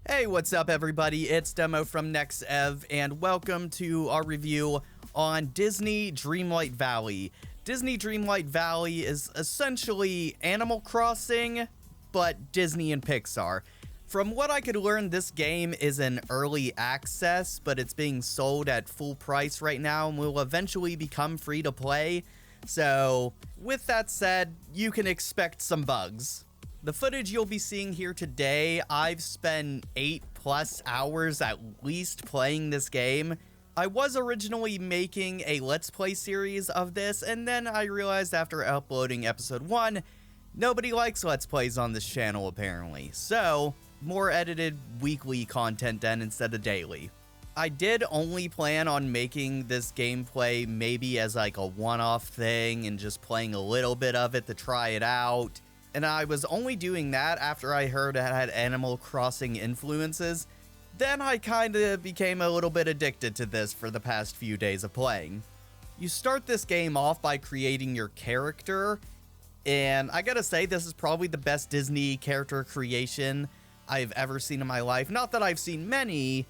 Hey, what's up everybody? It's Demo from NextEv, and welcome to our review on Disney Dreamlight Valley. Disney Dreamlight Valley is essentially Animal Crossing, but Disney and Pixar. From what I could learn, this game is in early access, but it's being sold at full price right now and will eventually become free to play. So, with that said, you can expect some bugs. The footage you'll be seeing here today, I've spent 8+ hours at least playing this game. I was originally making a Let's Play series of this, and then I realized after uploading episode 1, nobody likes Let's Plays on this channel apparently. So, more edited weekly content then instead of daily. I did only plan on making this gameplay maybe as like a one-off thing and just playing a little bit of it to try it out. And I was only doing that after I heard it had Animal Crossing influences. Then I kinda became a little bit addicted to this for the past few days of playing. You start this game off by creating your character, and I gotta say this is probably the best Disney character creation I've ever seen in my life. Not that I've seen many,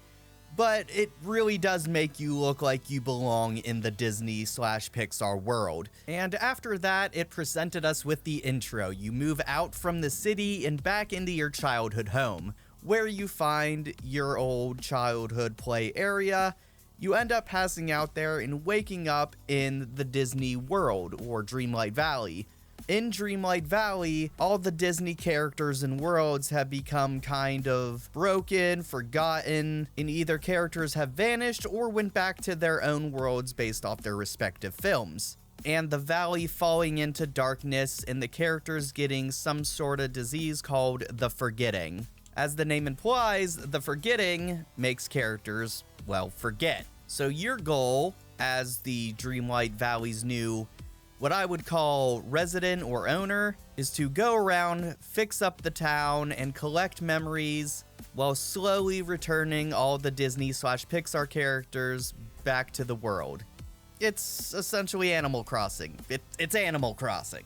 but it really does make you look like you belong in the Disney/Pixar world. And after that, it presented us with the intro. You move out from the city and back into your childhood home, where you find your old childhood play area. You end up passing out there and waking up in the Disney world, or Dreamlight Valley. In Dreamlight Valley, all the Disney characters and worlds have become kind of broken, forgotten, and either characters have vanished or went back to their own worlds based off their respective films. And the valley falling into darkness and the characters getting some sort of disease called the Forgetting. As the name implies, the Forgetting makes characters, well, forget. So your goal as the Dreamlight Valley's new what I would call resident or owner is to go around, fix up the town, and collect memories while slowly returning all the Disney/Pixar characters back to the world. It's essentially Animal Crossing. It's Animal Crossing.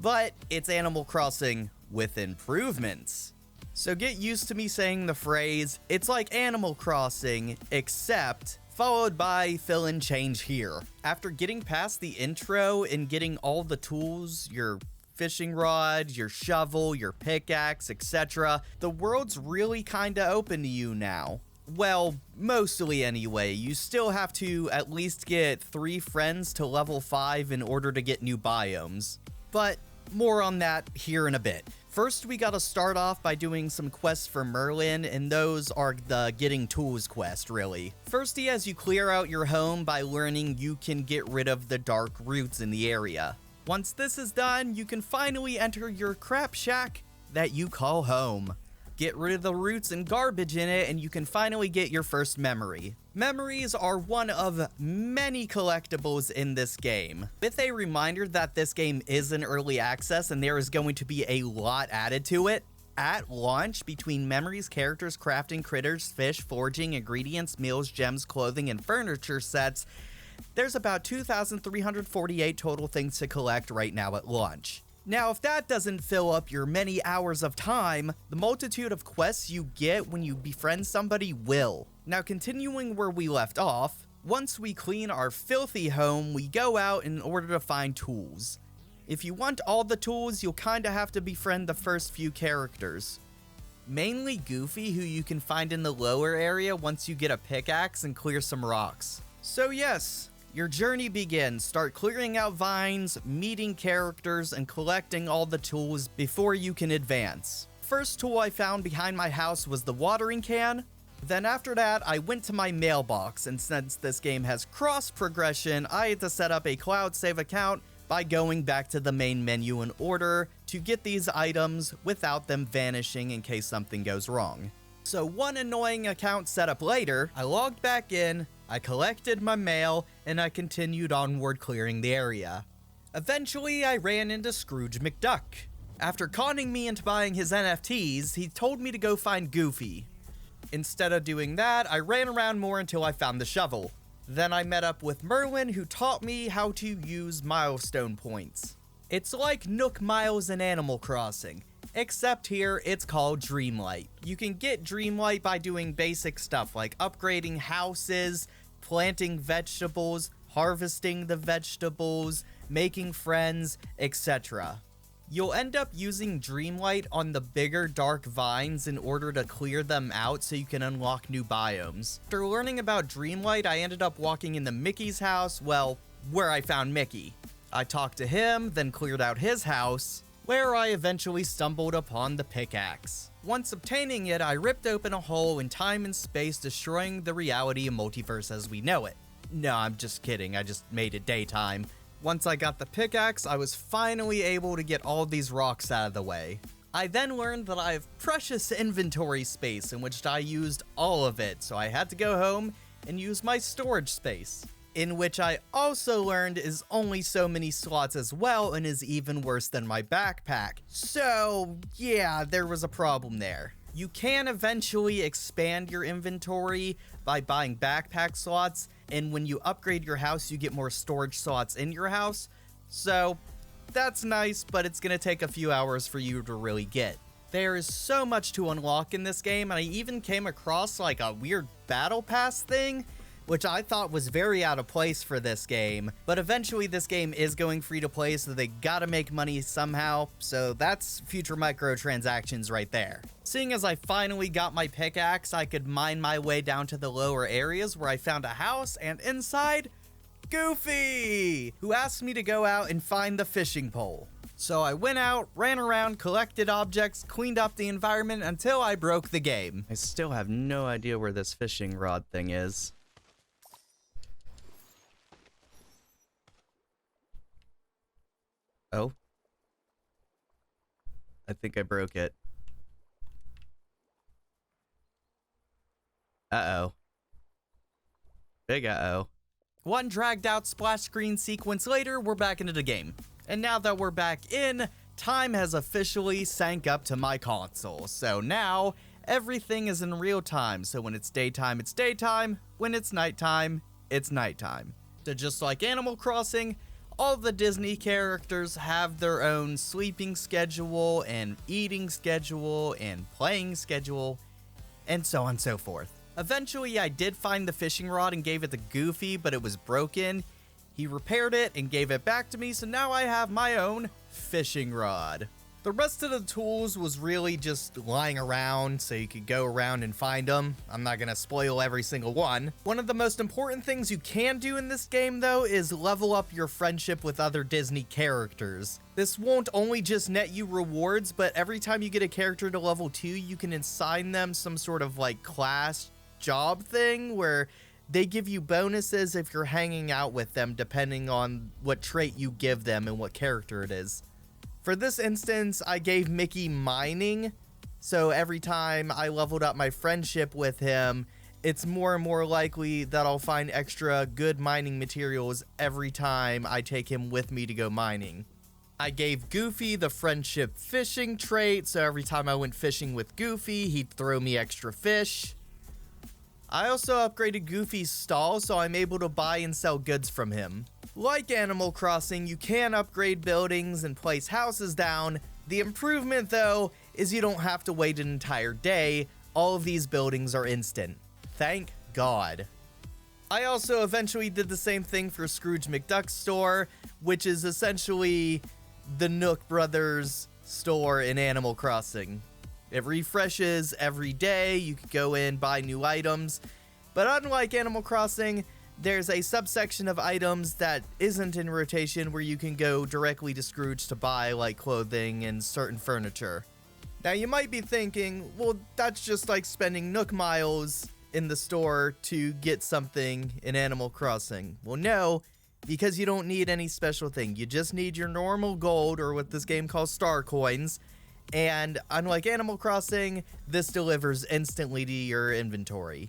But it's Animal Crossing with improvements. So get used to me saying the phrase, it's like Animal Crossing, except followed by fill and change here. After getting past the intro and getting all the tools, your fishing rod, your shovel, your pickaxe, etc., the world's really kinda open to you now. Well, mostly anyway. You still have to at least get 3 friends to level 5 in order to get new biomes. But more on that here in a bit. First, we gotta start off by doing some quests for Merlin, and those are the getting tools quest, really. Firsty, as you clear out your home by learning you can get rid of the dark roots in the area. Once this is done, you can finally enter your crap shack that you call home. Get rid of the roots and garbage in it, and you can finally get your first memory. Memories are one of many collectibles in this game, with a reminder that this game is in early access and there is going to be a lot added to it. At launch, between memories, characters, crafting, critters, fish, foraging, ingredients, meals, gems, clothing, and furniture sets, there's about 2,348 total things to collect right now at launch. Now, if that doesn't fill up your many hours of time, the multitude of quests you get when you befriend somebody will. Now, continuing where we left off, once we clean our filthy home, we go out in order to find tools. If you want all the tools, you'll kinda have to befriend the first few characters. Mainly Goofy, who you can find in the lower area once you get a pickaxe and clear some rocks. So yes, your journey begins. Start clearing out vines, meeting characters, and collecting all the tools before you can advance. First tool I found behind my house was the watering can. Then after that, I went to my mailbox, and since this game has cross progression, I had to set up a cloud save account by going back to the main menu in order to get these items without them vanishing in case something goes wrong. So one annoying account set up later, I logged back in, I collected my mail, and I continued onward clearing the area. Eventually, I ran into Scrooge McDuck. After conning me into buying his NFTs, he told me to go find Goofy. Instead of doing that, I ran around more until I found the shovel. Then I met up with Merlin, who taught me how to use milestone points. It's like Nook Miles in Animal Crossing. except here it's called Dreamlight. You can get Dreamlight by doing basic stuff like upgrading houses, planting vegetables, harvesting the vegetables, making friends, etc. You'll end up using Dreamlight on the bigger dark vines in order to clear them out so you can unlock new biomes. After learning about Dreamlight, I ended up walking into Mickey's house, well, where I found Mickey. I talked to him, then cleared out his house, where I eventually stumbled upon the pickaxe. Once obtaining it, I ripped open a hole in time and space, destroying the reality and multiverse as we know it. No, I'm just kidding, I just made it daytime. Once I got the pickaxe, I was finally able to get all these rocks out of the way. I then learned that I have precious inventory space in which I used all of it, so I had to go home and use my storage space, in which I also learned is only so many slots as well and is even worse than my backpack. So yeah, there was a problem there. You can eventually expand your inventory by buying backpack slots, and when you upgrade your house, you get more storage slots in your house. So that's nice, but it's gonna take a few hours for you to really get. There is so much to unlock in this game, and I even came across like a weird battle pass thing, which I thought was very out of place for this game, but eventually this game is going free to play, so they gotta make money somehow, so that's future microtransactions right there. Seeing as I finally got my pickaxe, I could mine my way down to the lower areas where I found a house, and inside, Goofy, who asked me to go out and find the fishing pole. So I went out, ran around, collected objects, cleaned up the environment until I broke the game. I still have no idea where this fishing rod thing is. Oh. I think I broke it. Uh-oh. Big uh-oh. One dragged out splash screen sequence later, we're back into the game. And now that we're back in, time has officially sank up to my console. So now, everything is in real time. So when it's daytime, it's daytime. When it's nighttime, it's nighttime. So just like Animal Crossing, all the Disney characters have their own sleeping schedule and eating schedule and playing schedule and so on and so forth. Eventually, I did find the fishing rod and gave it to Goofy, but it was broken. He repaired it and gave it back to me, so now I have my own fishing rod. The rest of the tools was really just lying around so you could go around and find them. I'm not gonna spoil every single one. One of the most important things you can do in this game though is level up your friendship with other Disney characters. This won't only just net you rewards, but every time you get a character to level 2, you can assign them some sort of like class job thing where they give you bonuses if you're hanging out with them depending on what trait you give them and what character it is. For this instance, I gave Mickey mining, so every time I leveled up my friendship with him, it's more and more likely that I'll find extra good mining materials every time I take him with me to go mining. I gave Goofy the friendship fishing trait, so every time I went fishing with Goofy, he'd throw me extra fish. I also upgraded Goofy's stall, so I'm able to buy and sell goods from him. Like Animal Crossing, you can upgrade buildings and place houses down. The improvement, though, is you don't have to wait an entire day. All of these buildings are instant. Thank God. I also eventually did the same thing for Scrooge McDuck's store, which is essentially the Nook Brothers store in Animal Crossing. It refreshes every day, you could go in, buy new items, but unlike Animal Crossing, there's a subsection of items that isn't in rotation where you can go directly to Scrooge to buy, like clothing and certain furniture. Now you might be thinking, well, that's just like spending Nook miles in the store to get something in Animal Crossing. Well, no, because you don't need any special thing. You just need your normal gold, or what this game calls star coins. And unlike Animal Crossing, this delivers instantly to your inventory.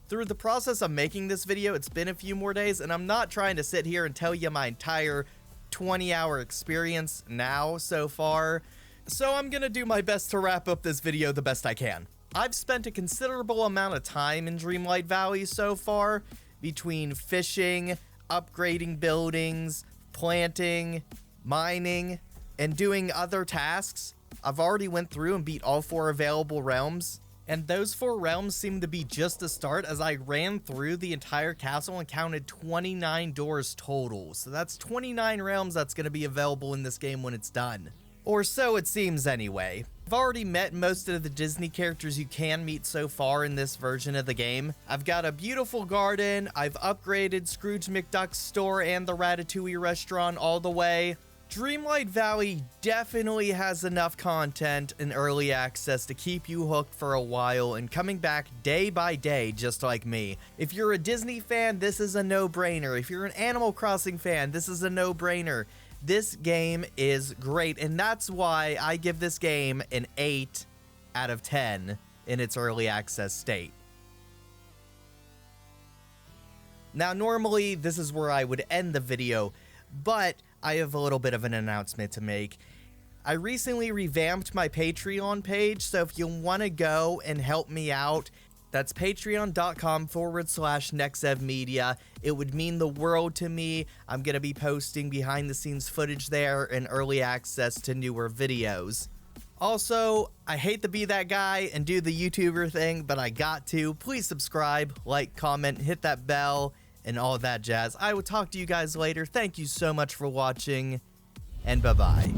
Through the process of making this video, it's been a few more days, and I'm not trying to sit here and tell you my entire 20-hour experience now so far, so I'm gonna do my best to wrap up this video the best I can. I've spent a considerable amount of time in Dreamlight Valley so far, between fishing, upgrading buildings, planting, mining, and doing other tasks. I've already went through and beat all 4 available realms. And those 4 realms seem to be just a start, as I ran through the entire castle and counted 29 doors total. So that's 29 realms that's going to be available in this game when it's done. Or so it seems anyway. I've already met most of the Disney characters you can meet so far in this version of the game. I've got a beautiful garden, I've upgraded Scrooge McDuck's store and the Ratatouille restaurant all the way. Dreamlight Valley definitely has enough content and early access to keep you hooked for a while and coming back day by day, just like me. If you're a Disney fan, this is a no-brainer. If you're an Animal Crossing fan, this is a no-brainer. This game is great, and that's why I give this game an 8 out of 10 in its early access state. Now, normally, this is where I would end the video, but I have a little bit of an announcement to make. I recently revamped my Patreon page, so if you want to go and help me out, that's patreon.com/nexevmedia. It would mean the world to me. I'm going to be posting behind the scenes footage there and early access to newer videos. Also, I hate to be that guy and do the YouTuber thing, but I got to. Please subscribe, like, comment, hit that bell, and all that jazz. I will talk to you guys later. Thank you so much for watching, and bye-bye.